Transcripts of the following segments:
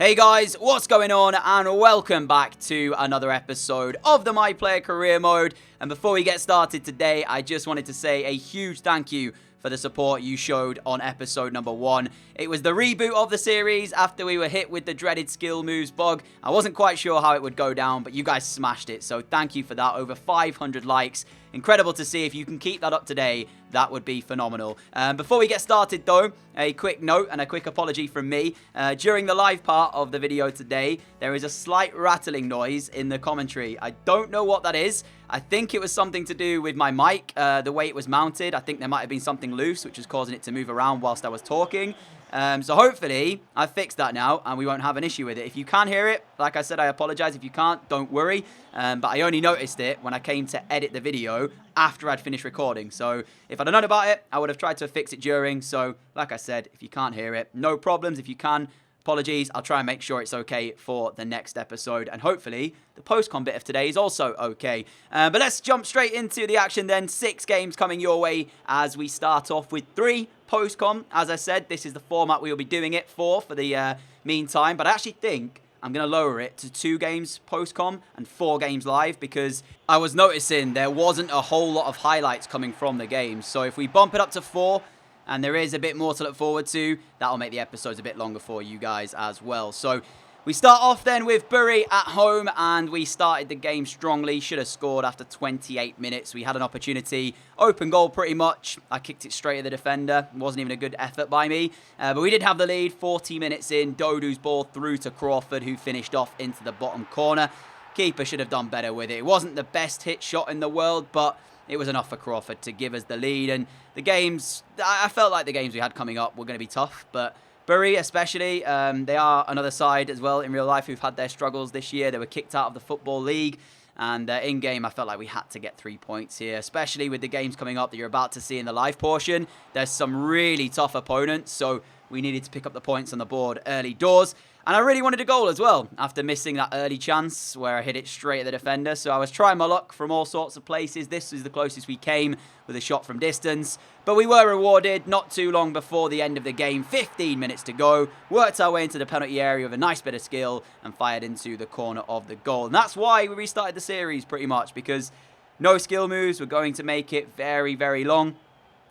Hey guys, what's going on, and welcome back to another episode of the My Player Career Mode. And before we get started today, I just wanted to say a huge thank you for the support you showed on episode number 1. It was the reboot of the series after we were hit with the dreaded skill moves bug. I wasn't quite sure how it would go down, but you guys smashed it, so thank you for that. Over 500 likes. Incredible to see. If you can keep that up today, that would be phenomenal. Before we get started though, a quick note and a quick apology from me. During the live part of the video today, there is a slight rattling noise in the commentary. I don't know what that is. I think it was something to do with my mic, the way it was mounted. I think there might have been something loose, which was causing it to move around whilst I was talking. So hopefully I've fixed that now and we won't have an issue with it. If you can hear it, like I said, I apologize. If you can't, don't worry. But I only noticed it when I came to edit the video after I'd finished recording. So if I'd have known about it, I would have tried to fix it during. So like I said, if you can't hear it, no problems. If you can, apologies. I'll try and make sure it's okay for the next episode. And hopefully the post-com bit of today is also okay. But let's jump straight into the action then. 6 games coming your way as we start off with 3 post-com. As I said, this is the format we will be doing it for the meantime. But I actually think I'm going to lower it to 2 games post-com and 4 games live, because I was noticing there wasn't a whole lot of highlights coming from the games. So if we bump it up to 4, and there is a bit more to look forward to, that'll make the episodes a bit longer for you guys as well. So we start off then with Bury at home, and we started the game strongly. Should have scored after 28 minutes. We had an opportunity, open goal pretty much. I kicked it straight at the defender. It wasn't even a good effort by me. But we did have the lead. 40 minutes in, Dodu's ball through to Crawford, who finished off into the bottom corner. Keeper should have done better with it. It wasn't the best hit shot in the world, but it was enough for Crawford to give us the lead. And the games, I felt like the games we had coming up were going to be tough, but Bury especially, they are another side as well in real life who've had their struggles this year. They were kicked out of the Football League, and in-game I felt like we had to get 3 points here, especially with the games coming up that you're about to see in the live portion. There's some really tough opponents, so we needed to pick up the points on the board early doors. And I really wanted a goal as well, after missing that early chance where I hit it straight at the defender. So I was trying my luck from all sorts of places. This is the closest we came with a shot from distance. But we were rewarded not too long before the end of the game. 15 minutes to go. Worked our way into the penalty area with a nice bit of skill and fired into the corner of the goal. And that's why we restarted the series pretty much, because no skill moves were going to make it very, very long.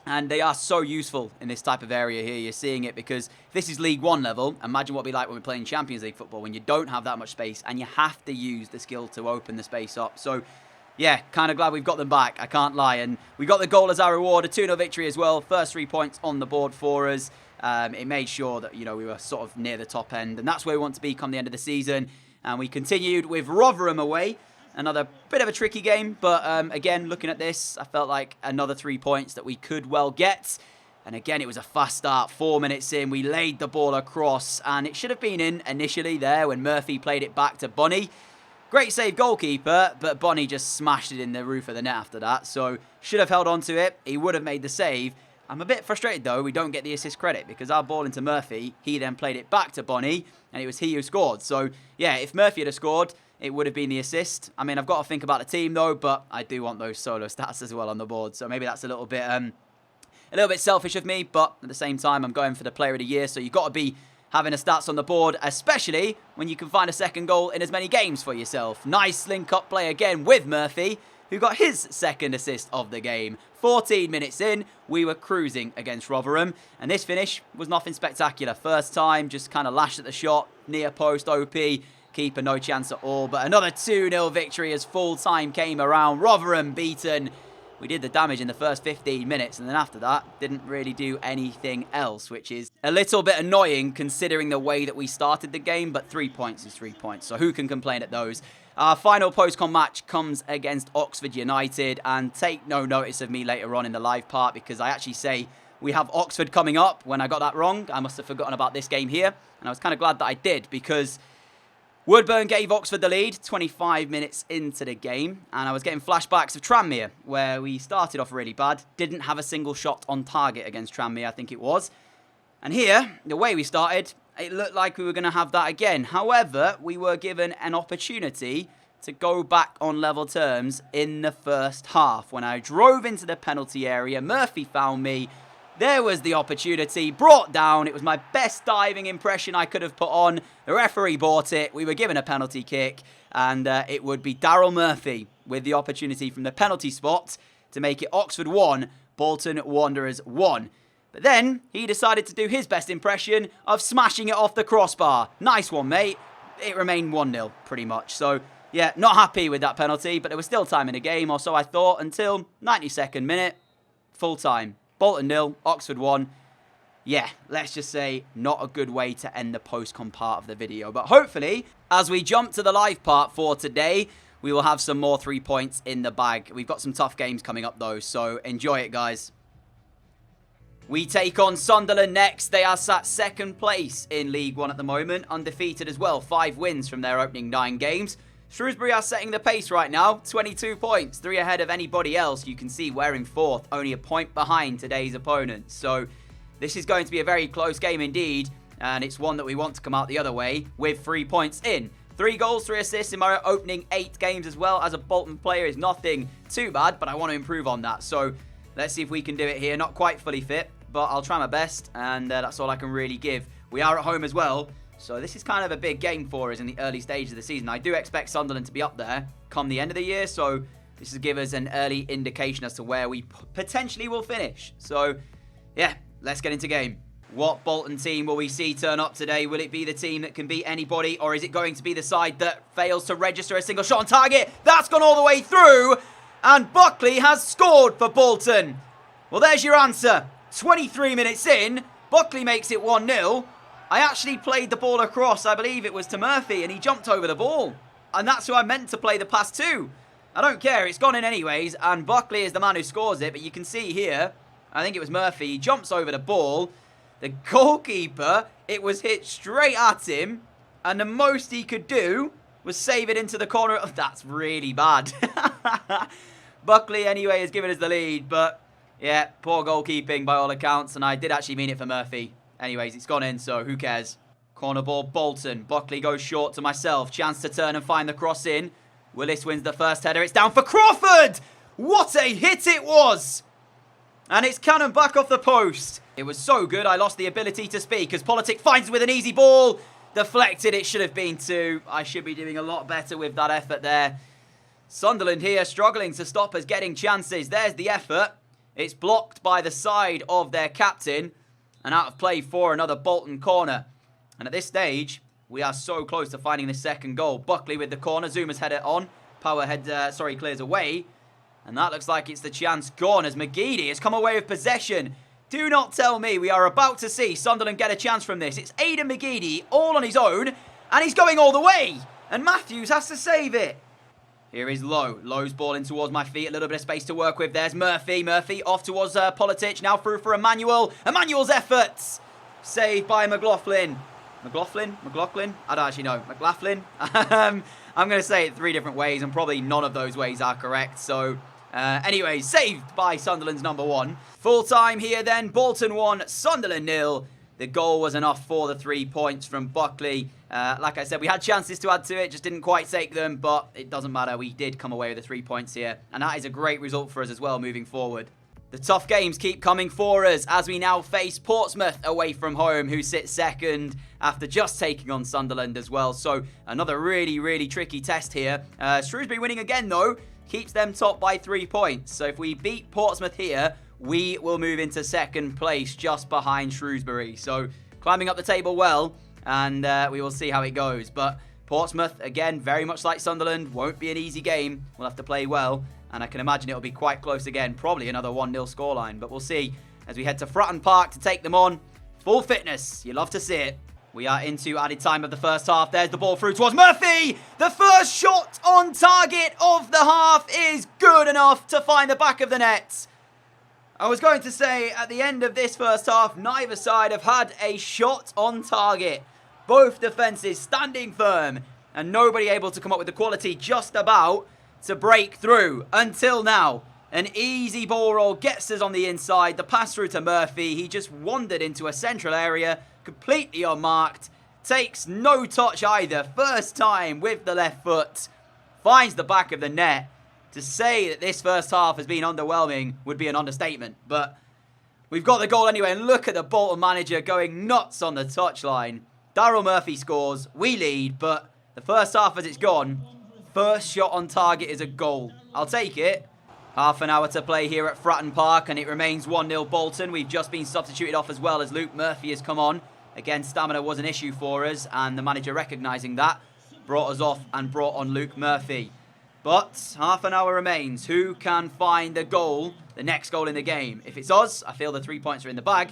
And they are so useful in this type of area here. You're seeing it because if this is League 1 level, imagine what it'd be like when we're playing Champions League football, when you don't have that much space and you have to use the skill to open the space up. So, yeah, kind of glad we've got them back, I can't lie. And we got the goal as our reward, a 2-0 victory as well. First 3 points on the board for us. It made sure that, you know, we were sort of near the top end. And that's where we want to be come the end of the season. And we continued with Rotherham away. Another bit of a tricky game, but again, looking at this, I felt like another 3 points that we could well get. And again, it was a fast start. 4 minutes in, we laid the ball across, and it should have been in initially there when Murphy played it back to Bunny. Great save goalkeeper, but Bunny just smashed it in the roof of the net after that, so should have held on to it. He would have made the save. I'm a bit frustrated, though, we don't get the assist credit, because our ball into Murphy, he then played it back to Bunny, and it was he who scored. So, yeah, if Murphy had have scored, it would have been the assist. I mean, I've got to think about the team, though, but I do want those solo stats as well on the board. So maybe that's a little bit selfish of me, but at the same time, I'm going for the player of the year. So you've got to be having the stats on the board, especially when you can find a second goal in as many games for yourself. Nice link-up play again with Murphy, who got his second assist of the game. 14 minutes in, we were cruising against Rotherham, and this finish was nothing spectacular. First time, just kind of lashed at the shot, near post OP. Keeper no chance at all, but another 2-0 victory as full time came around. Rotherham beaten. We did the damage in the first 15 minutes, and then after that, didn't really do anything else, which is a little bit annoying considering the way that we started the game, but 3 points is 3 points, so who can complain at those? Our final post-con match comes against Oxford United, and take no notice of me later on in the live part, because I actually say we have Oxford coming up. When I got that wrong, I must have forgotten about this game here, and I was kind of glad that I did, because Woodburn gave Oxford the lead 25 minutes into the game, and I was getting flashbacks of Tranmere, where we started off really bad, didn't have a single shot on target against Tranmere, I think it was. And here, the way we started, it looked like we were going to have that again. However, we were given an opportunity to go back on level terms in the first half. When I drove into the penalty area, Murphy found me, There was the opportunity, brought down. It was my best diving impression I could have put on. The referee bought it. We were given a penalty kick, and it would be Daryl Murphy with the opportunity from the penalty spot to make it Oxford 1, Bolton Wanderers 1. But then he decided to do his best impression of smashing it off the crossbar. Nice one, mate. It remained 1-0 pretty much. So, yeah, not happy with that penalty, but there was still time in the game, or so I thought, until 92nd minute, full time. Bolton 0, Oxford 1. Yeah, let's just say not a good way to end the post-con part of the video. But hopefully, as we jump to the live part for today, we will have some more 3 points in the bag. We've got some tough games coming up though, so enjoy it, guys. We take on Sunderland next. They are sat second place in League One at the moment, undefeated as well. 5 wins from their opening 9 games. Shrewsbury are setting the pace right now, 22 points, 3 ahead of anybody else. You can see we're in 4th, only a point behind today's opponents. So this is going to be a very close game indeed, and it's one that we want to come out the other way with 3 points in. 3 goals, 3 assists in my opening 8 games as well. As a Bolton player is nothing too bad, but I want to improve on that. So let's see if we can do it here. Not quite fully fit, but I'll try my best, and that's all I can really give. We are at home as well. So this is kind of a big game for us in the early stages of the season. I do expect Sunderland to be up there come the end of the year. So this will give us an early indication as to where we potentially will finish. So yeah, let's get into game. What Bolton team will we see turn up today? Will it be the team that can beat anybody? Or is it going to be the side that fails to register a single shot on target? That's gone all the way through. And Buckley has scored for Bolton. Well, there's your answer. 23 minutes in, Buckley makes it 1-0. I actually played the ball across, I believe it was to Murphy, and he jumped over the ball. And that's who I meant to play the pass to. I don't care, it's gone in anyways, and Buckley is the man who scores it. But you can see here, I think it was Murphy, he jumps over the ball. The goalkeeper, it was hit straight at him, and the most he could do was save it into the corner. Oh, that's really bad. Buckley, anyway, has given us the lead, but yeah, poor goalkeeping by all accounts, and I did actually mean it for Murphy. Anyways, it's gone in, so who cares? Corner ball, Bolton. Buckley goes short to myself. Chance to turn and find the cross in. Willis wins the first header. It's down for Crawford! What a hit it was! And it's cannon back off the post. It was so good, I lost the ability to speak as Politic finds it with an easy ball. Deflected, it should have been 2. I should be doing a lot better with that effort there. Sunderland here struggling to stop us getting chances. There's the effort. It's blocked by the side of their captain. And out of play for another Bolton corner. And at this stage, we are so close to finding the second goal. Buckley with the corner. Zuma's header on. Power clears away. And that looks like it's the chance gone as McGeady has come away with possession. Do not tell me we are about to see Sunderland get a chance from this. It's Aidan McGeady all on his own. And he's going all the way. And Matthews has to save it. Here is Lowe. Lowe's ball in towards my feet. A little bit of space to work with. There's Murphy. Murphy off towards Politic. Now through for Emmanuel. Emmanuel's efforts. Saved by McLaughlin. McLaughlin? I don't actually know. McLaughlin? I'm going to say it 3 different ways, and probably none of those ways are correct. So, anyway, saved by Sunderland's number 1. Full time here then. Bolton 1, Sunderland 0. The goal was enough for the 3 points from Buckley. Like I said, we had chances to add to it, just didn't quite take them, but it doesn't matter. We did come away with the 3 points here, and that is a great result for us as well moving forward. The tough games keep coming for us as we now face Portsmouth away from home, who sit second after just taking on Sunderland as well. So another really, really tricky test here. Shrewsbury winning again, though, keeps them top by 3 points. So if we beat Portsmouth here, we will move into second place just behind Shrewsbury. So climbing up the table well, and we will see how it goes. But Portsmouth, again, very much like Sunderland, won't be an easy game. We'll have to play well, and I can imagine it'll be quite close again. Probably another 1-0 scoreline, but we'll see as we head to Fratton Park to take them on. Full fitness. You love to see it. We are into added time of the first half. There's the ball through towards Murphy. The first shot on target of the half is good enough to find the back of the net. I was going to say, at the end of this first half, neither side have had a shot on target. Both defences standing firm, and nobody able to come up with the quality just about to break through until now. An easy ball roll gets us on the inside. The pass through to Murphy. He just wandered into a central area, completely unmarked. Takes no touch either. First time with the left foot. Finds the back of the net. To say that this first half has been underwhelming would be an understatement. But We've got the goal anyway, and look at the Bolton manager going nuts on the touchline. Daryl Murphy scores, we lead, but the first half as it's gone, first shot on target is a goal. I'll take it. Half an hour to play here at Fratton Park, and it remains 1-0 Bolton. We've just been substituted off as well as Luke Murphy has come on. Again, stamina was an issue for us, and the manager recognising that, brought us off and brought on Luke Murphy. But half an hour remains. Who can find the goal, the next goal in the game? If it's us, I feel the 3 points are in the bag.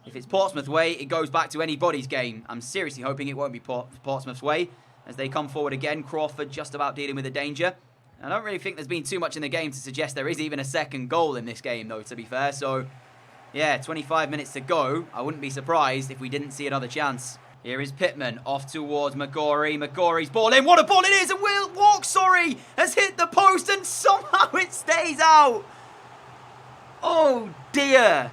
If it's Portsmouth way, it goes back to anybody's game. I'm seriously hoping it won't be Portsmouth's way as they come forward again. Crawford just about dealing with the danger. I don't really think there's been too much in the game to suggest there is even a second goal in this game, though, to be fair. So, yeah, 25 minutes to go. I wouldn't be surprised if we didn't see another chance. Here is Pittman, off towards McGorry. McGorry's ball in. What a ball it is! And Will Walk, has hit the post and somehow it stays out. Oh, dear.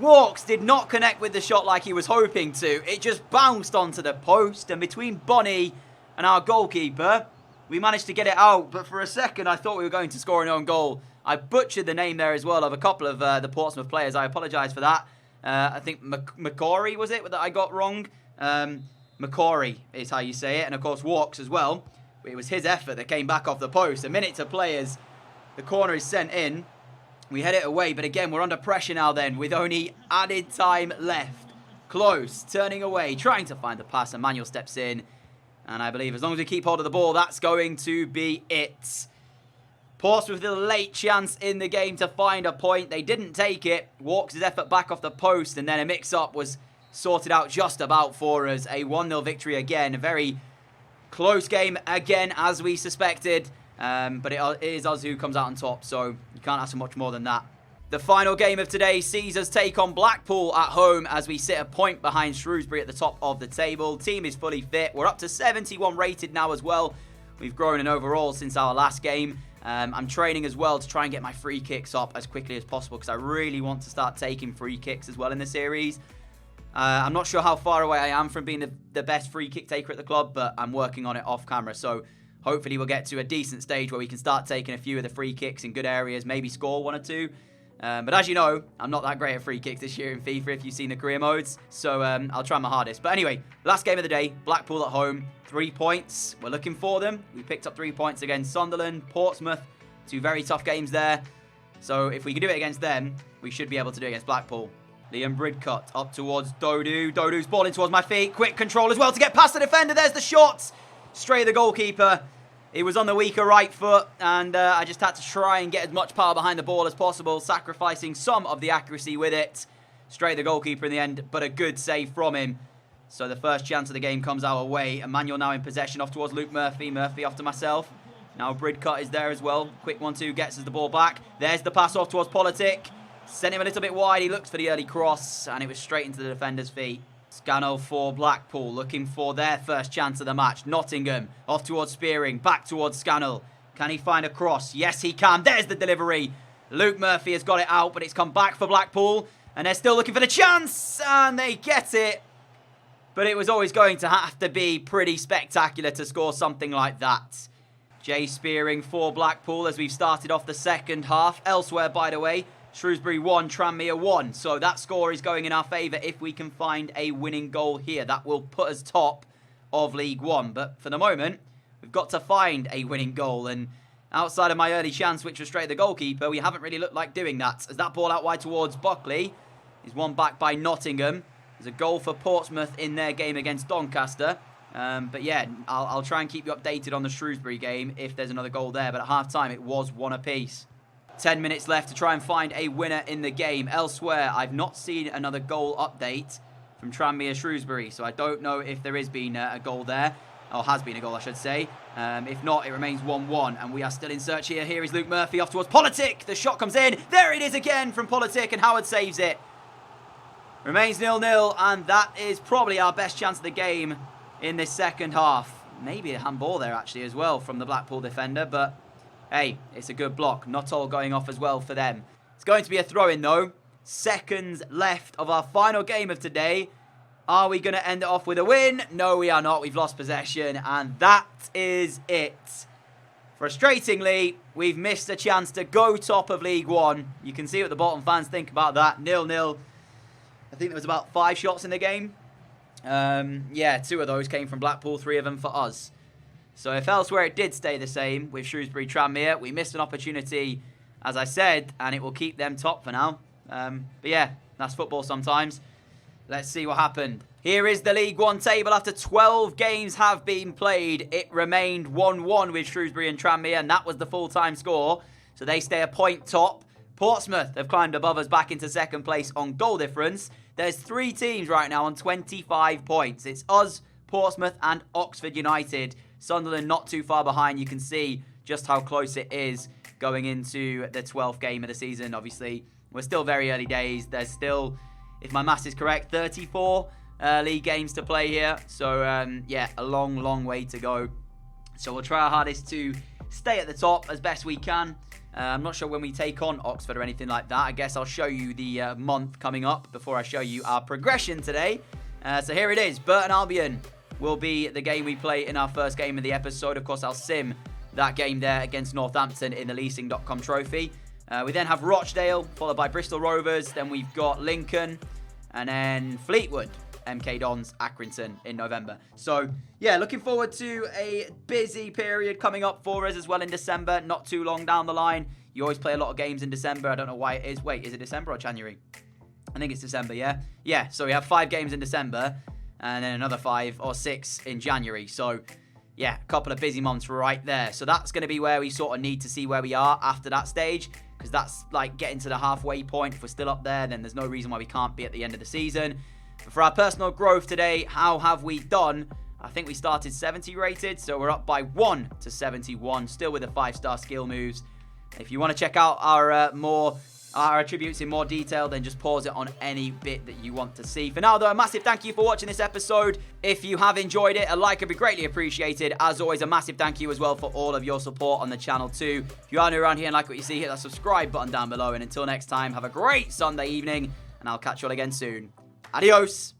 Walks did not connect with the shot like he was hoping to. It just bounced onto the post, and between Bonnie and our goalkeeper, we managed to get it out. But for a second, I thought we were going to score an own goal. I butchered the name there as well of a couple of the Portsmouth players. I apologise for that. I think McCory was it that I got wrong? McCory is how you say it. And of course Walks as well. It was his effort that came back off the post. A minute to play as the corner is sent in. We head it away, but again, we're under pressure now then, with only added time left. Close, turning away, trying to find the pass. Emmanuel steps in, and I believe as long as we keep hold of the ball, that's going to be it. Portsmouth with a late chance in the game to find a point. They didn't take it. Walks' effort back off the post, and then a mix-up was sorted out just about for us. A 1-0 victory again. A very close game again, as we suspected. But it is us who comes out on top, so you can't ask for much more than that. The final game of today sees us take on Blackpool at home as we sit a point behind Shrewsbury at the top of the table. Team is fully fit. We're up to 71 rated now as well. We've grown in overall since our last game. I'm training as well to try and get my free kicks up as quickly as possible because I really want to start taking free kicks as well in the series. I'm not sure how far away I am from being the best free kick taker at the club, but I'm working on it off camera, so hopefully we'll get to a decent stage where we can start taking a few of the free kicks in good areas, maybe score one or two. But as you know, I'm not that great at free kicks this year in FIFA if you've seen the career modes, so I'll try my hardest. But anyway, last game of the day, Blackpool at home, 3 points. We're looking for them. We picked up 3 points against Sunderland, Portsmouth, 2 very tough games there. So if we can do it against them, we should be able to do it against Blackpool. Liam Bridcut up towards Dodu. Dodu's ball in towards my feet. Quick control as well to get past the defender. There's the shot. Straight at the goalkeeper. He was on the weaker right foot, and I just had to try and get as much power behind the ball as possible, sacrificing some of the accuracy with it. Straight at the goalkeeper in the end, but a good save from him. So the first chance of the game comes our way. Emmanuel now in possession, off towards Luke Murphy. Murphy off to myself. Now Bridcut is there as well. Quick 1-2, gets us the ball back. There's the pass off towards Politic. Sent him a little bit wide. He looks for the early cross, and it was straight into the defender's feet. Scannell for Blackpool, looking for their first chance of the match. Nottingham, off towards Spearing, back towards Scannell. Can he find a cross? Yes, he can. There's the delivery. Luke Murphy has got it out, but it's come back for Blackpool. And they're still looking for the chance, and they get it. But it was always going to have to be pretty spectacular to score something like that. Jay Spearing for Blackpool as we've started off the second half. Elsewhere, by the way, Shrewsbury 1, Tranmere 1. So that score is going in our favour if we can find a winning goal here. That will put us top of League One. But for the moment, we've got to find a winning goal. And outside of my early chance, which was straight at the goalkeeper, we haven't really looked like doing that. As that ball out wide towards Buckley is won back by Nottingham. There's a goal for Portsmouth in their game against Doncaster. But yeah, I'll try and keep you updated on the Shrewsbury game if there's another goal there. But at half-time, it was 1 apiece. 10 minutes left to try and find a winner in the game. Elsewhere, I've not seen another goal update from Tranmere Shrewsbury, so I don't know if there has been a goal there, or has been a goal, I should say. If not, it remains 1-1, and we are still in search here. Here is Luke Murphy off towards Politic. The shot comes in. There it is again from Politic, and Howard saves it. Remains 0-0, and that is probably our best chance of the game in this second half. Maybe a handball there, actually, as well, from the Blackpool defender, but hey, it's a good block. Not all going off as well for them. It's going to be a throw-in, though. Seconds left of our final game of today. Are we going to end it off with a win? No, we are not. We've lost possession, and that is it. Frustratingly, we've missed a chance to go top of League One. You can see what the Bolton fans think about that. 0-0. I think there was about 5 shots in the game. Yeah, 2 of those came from Blackpool, 3 of them for us. So if elsewhere it did stay the same with Shrewsbury Tranmere, we missed an opportunity, as I said, and it will keep them top for now. But yeah, that's football sometimes. Let's see what happened. Here is the League One table after 12 games have been played. It remained 1-1 with Shrewsbury and Tranmere, and that was the full-time score. So they stay a point top. Portsmouth have climbed above us back into second place on goal difference. There's 3 teams right now on 25 points. It's us, Portsmouth, and Oxford United. Sunderland not too far behind. You can see just how close it is going into the 12th game of the season. Obviously, we're still very early days. There's still, if my maths is correct, 34 league games to play here. So, yeah, a long, long way to go. So we'll try our hardest to stay at the top as best we can. I'm not sure when we take on Oxford or anything like that. I guess I'll show you the month coming up before I show you our progression today. So here it is. Burton Albion will be the game we play in our first game of the episode. Of course, I'll sim that game there against Northampton in the leasing.com trophy. We then have Rochdale, followed by Bristol Rovers. Then we've got Lincoln, and then Fleetwood, MK Dons, Accrington in November. So, yeah, looking forward to a busy period coming up for us as well in December. Not too long down the line. You always play a lot of games in December. I don't know why it is. Wait, is it December or January? I think it's December, yeah? Yeah, so we have 5 games in December, and then another 5 or 6 in January. So, yeah, a couple of busy months right there. So that's going to be where we sort of need to see where we are after that stage, because that's like getting to the halfway point. If we're still up there, then there's no reason why we can't be at the end of the season. But for our personal growth today, how have we done? I think we started 70 rated, so we're up by 1 to 71, still with the 5-star skill moves. If you want to check out our attributes in more detail, then just pause it on any bit that you want to see. For now, though, a massive thank you for watching this episode. If you have enjoyed it, a like would be greatly appreciated. As always, a massive thank you as well for all of your support on the channel too. If you are new around here and like what you see, hit that subscribe button down below. And until next time, have a great Sunday evening, and I'll catch you all again soon. Adios!